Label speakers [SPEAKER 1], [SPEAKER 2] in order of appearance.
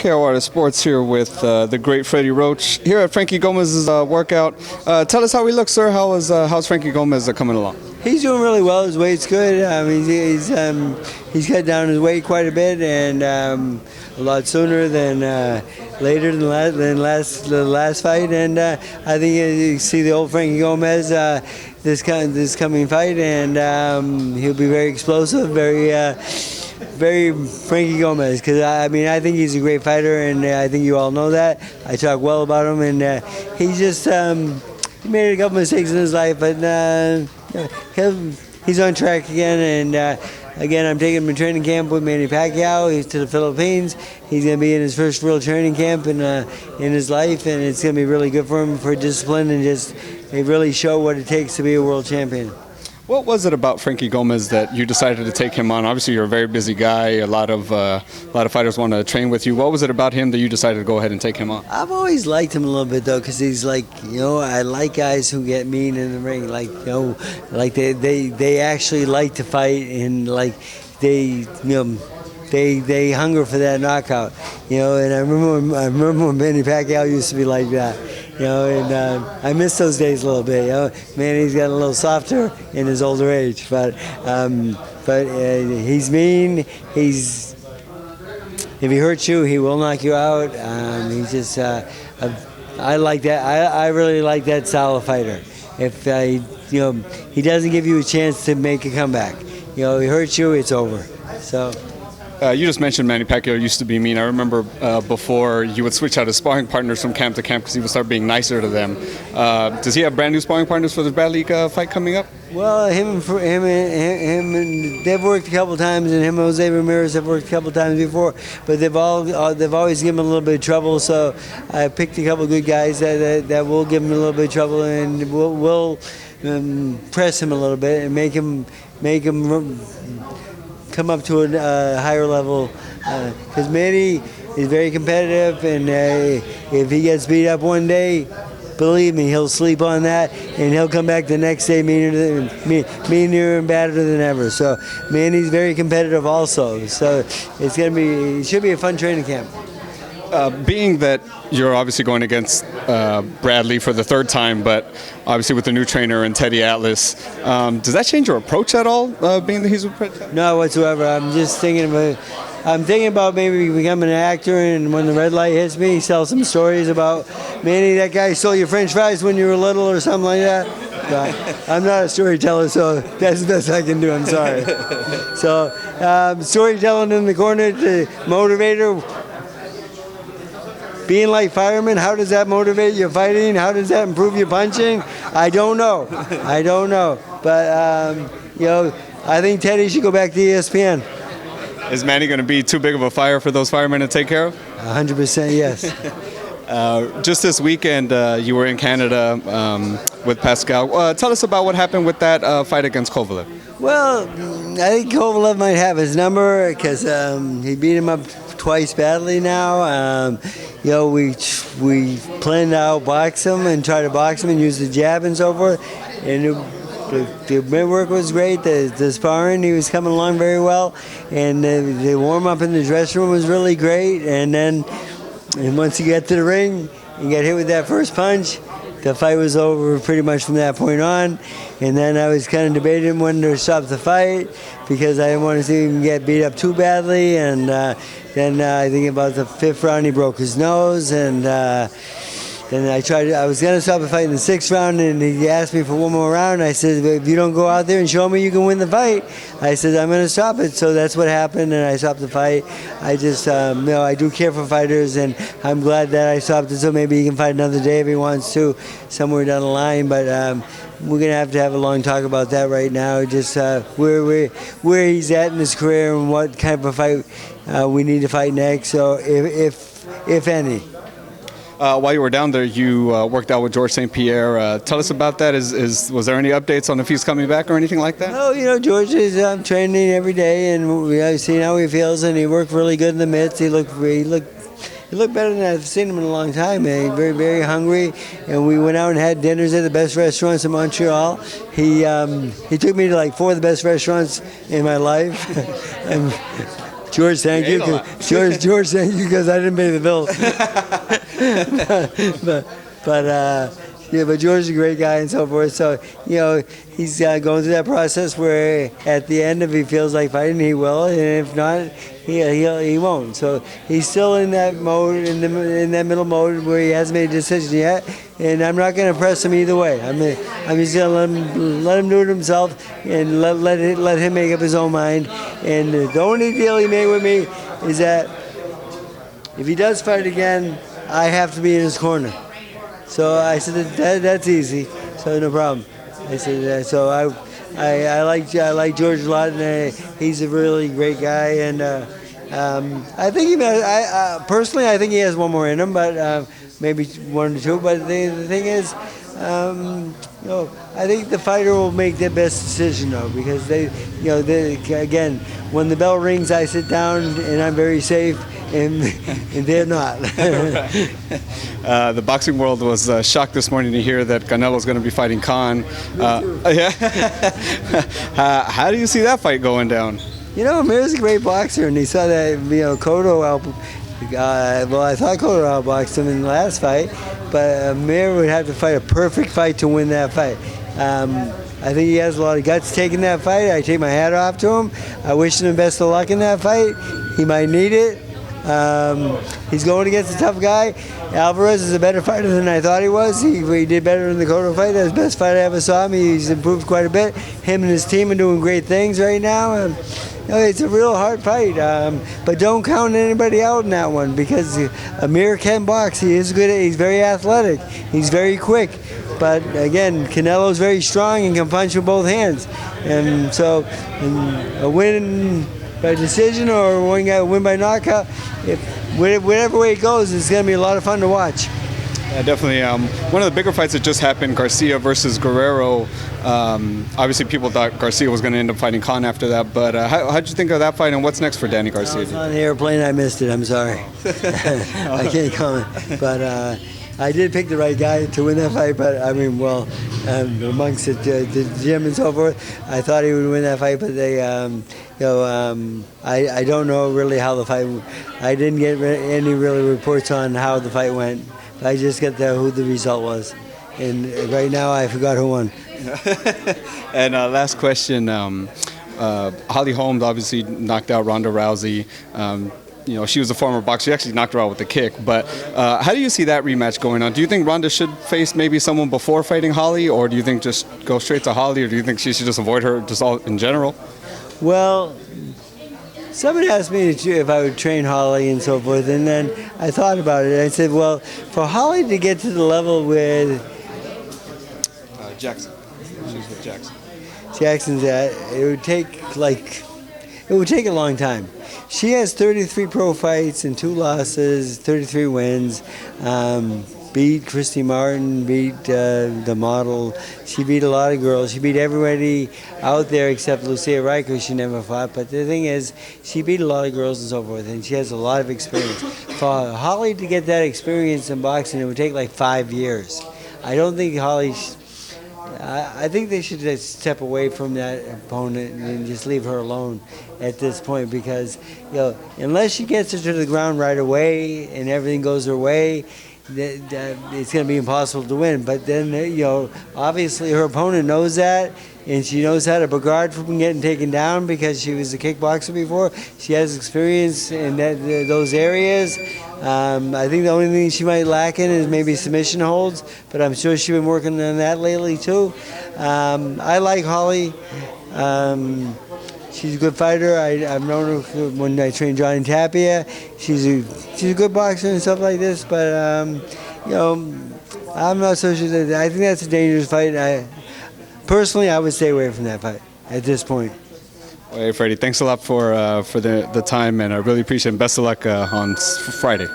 [SPEAKER 1] KOR Sports here with the great Freddie Roach here at Frankie Gomez's workout. Tell us how he looks, sir. How's Frankie Gomez coming along?
[SPEAKER 2] He's doing really well. His weight's good. He's cut down his weight quite a bit, and a lot sooner than later than the last fight. And I think you see the old Frankie Gomez this coming fight, and he'll be very explosive, very Frankie Gomez, because I think he's a great fighter, and I think you all know that. I talk well about him, and he just he made a couple mistakes in his life, but he's on track again. And again, I'm taking him to training camp with Manny Pacquiao. He's to the Philippines. He's going to be in his first real training camp in his life, and it's going to be really good for him for discipline and just really show what it takes to be a world champion.
[SPEAKER 1] What was it about Frankie Gomez that you decided to take him on? Obviously, you're a very busy guy. A lot of fighters want to train with you. What was it about him that you decided to go ahead and take him on?
[SPEAKER 2] I've always liked him a little bit, though, because he's like, I like guys who get mean in the ring. Like, like they actually like to fight, and like they hunger for that knockout. And I remember when Manny Pacquiao used to be like that. And I miss those days a little bit. Manny's got a little softer in his older age, but he's mean. If he hurts you, he will knock you out. He's just I like that. I really like that style of fighter. If he doesn't give you a chance to make a comeback. He hurts you, it's over. So.
[SPEAKER 1] You just mentioned Manny Pacquiao used to be mean. I remember before he would switch out his sparring partners from camp to camp because he would start being nicer to them. Does he have brand new sparring partners for the Brad League fight coming up?
[SPEAKER 2] Well, him and they've worked a couple times, and him and Jose Ramirez have worked a couple times before. But they've always given him a little bit of trouble. So I picked a couple good guys that will give him a little bit of trouble, and we'll press him a little bit and make him come up to a higher level, because Manny is very competitive, and if he gets beat up one day, believe me, he'll sleep on that, and he'll come back the next day meaner and badder than ever. So Manny's very competitive also. So it should be a fun training camp.
[SPEAKER 1] Being that you're obviously going against Bradley for the third time, but obviously with the new trainer and Teddy Atlas, does that change your approach at all, being that he's with Fred?
[SPEAKER 2] No, whatsoever. I'm just thinking about maybe becoming an actor, and when the red light hits me, sell some stories about, Manny, that guy stole your French fries when you were little or something like that. But I'm not a storyteller, so that's the best I can do. I'm sorry. So storytelling in the corner to motivator. Being like fireman, how does that motivate your fighting? How does that improve your punching? I don't know. But, I think Teddy should go back to ESPN.
[SPEAKER 1] Is Manny going to be too big of a fire for those firemen to take care of?
[SPEAKER 2] 100% yes.
[SPEAKER 1] Just this weekend, you were in Canada with Pascal. Tell us about what happened with that fight against Kovalev.
[SPEAKER 2] Well, I think Kovalev might have his number because he beat him up twice badly now. We planned to outbox him and try to box him and use the jab and so forth. And the mid-work was great. The sparring, he was coming along very well. And the warm-up in the dressing room was really great. And once he got to the ring, he got hit with that first punch. The fight was over pretty much from that point on. And then I was kind of debating when to stop the fight because I didn't want to see him get beat up too badly. And then I think about the fifth round, he broke his nose. And then I was going to stop the fight in the sixth round, and he asked me for one more round. I said, if you don't go out there and show me you can win the fight, I said, I'm going to stop it. So that's what happened, and I stopped the fight. I just, I do care for fighters, and I'm glad that I stopped it so maybe he can fight another day if he wants to, somewhere down the line. But we're going to have a long talk about that right now, just where he's at in his career and what kind of a fight we need to fight next, so if any.
[SPEAKER 1] While you were down there, you worked out with Georges St Pierre. Tell us about that. Was there any updates on if he's coming back or anything like that?
[SPEAKER 2] No, George is training every day, and we've seen how he feels, and he worked really good in the mitts. He looked better than I've seen him in a long time. Man. Very, very hungry, and we went out and had dinners at the best restaurants in Montreal. He took me to like 4 of the best restaurants in my life. George, thank you. George, thank you, because I didn't pay the bill. But George is a great guy and so forth. So, he's going through that process where at the end, if he feels like fighting, he will, and if not, he won't. So he's still in that mode, in that middle mode where he hasn't made a decision yet, and I'm not going to press him either way. I'm just going to let him do it himself and let him make up his own mind. And the only deal he made with me is that if he does fight again, I have to be in his corner. So I said that's easy, so no problem. I said so I like George a lot, and he's a really great guy, and I think personally I think he has one more in him, but maybe one or two. But the thing is, I think the fighter will make the best decision though, because again, when the bell rings, I sit down and I'm very safe. And they're not.
[SPEAKER 1] The boxing world was shocked this morning to hear that Canelo's going to be fighting Khan. Yeah. How do you see that fight going down?
[SPEAKER 2] Amir's a great boxer, and he saw that Cotto I thought Cotto outboxed him in the last fight, but Amir would have to fight a perfect fight to win that fight. I think he has a lot of guts taking that fight. I take my hat off to him. I wish him the best of luck in that fight. He might need it. He's going against a tough guy. Alvarez is a better fighter than I thought he was. He did better in the Cotto fight. That's the best fight I ever saw him. He's improved quite a bit. Him and his team are doing great things right now. It's a real hard fight. But don't count anybody out in that one, because Amir can box. He is good. He's very athletic. He's very quick. But again, Canelo's very strong and can punch with both hands. And so a win by decision or win by knockout, whatever way it goes, it's going to be a lot of fun to watch.
[SPEAKER 1] Yeah, definitely. One of the bigger fights that just happened, Garcia versus Guerrero. Obviously, people thought Garcia was going to end up fighting Khan after that. But how'd you think of that fight, and what's next for Danny Garcia?
[SPEAKER 2] I was on the airplane. I missed it. I'm sorry. I can't comment. But I did pick the right guy to win that fight. But amongst the gym and so forth, I thought he would win that fight. But they, I don't know really how the fight. I didn't get any really reports on how the fight went. I just got who the result was, and right now I forgot who won.
[SPEAKER 1] And last question, Holly Holmes obviously knocked out Ronda Rousey. She was a former boxer. She actually knocked her out with a kick. But how do you see that rematch going on? Do you think Ronda should face maybe someone before fighting Holly, or do you think just go straight to Holly, or do you think she should just avoid her just all in general?
[SPEAKER 2] Well, somebody asked me if I would train Holly and so forth, and then I thought about it. I said, well, for Holly to get to the level with
[SPEAKER 1] Jackson. She was with Jackson.
[SPEAKER 2] Jackson's at, it would take a long time. She has 33 pro fights and 2 losses, 33 wins. Beat Christy Martin, beat the model. She beat a lot of girls. She beat everybody out there except Lucia Wright, because she never fought. But the thing is, she beat a lot of girls and so forth, and she has a lot of experience. For Holly to get that experience in boxing, it would take like 5 years. I don't think Holly... I think they should just step away from that opponent and just leave her alone at this point, because unless she gets her to the ground right away and everything goes her way, it's going to be impossible to win. But then, obviously her opponent knows that, and she knows how to guard from getting taken down because she was a kickboxer before. She has experience in those areas. I think the only thing she might lack in is maybe submission holds, but I'm sure she's been working on that lately too. I like Holly. She's a good fighter. I've known her when I trained Johnny Tapia. She's a good boxer and stuff like this, but I'm not so sure that. I think that's a dangerous fight. Personally, I would stay away from that fight at this point.
[SPEAKER 1] Well, hey, Freddie, thanks a lot for the time, and I really appreciate it. Best of luck on Friday.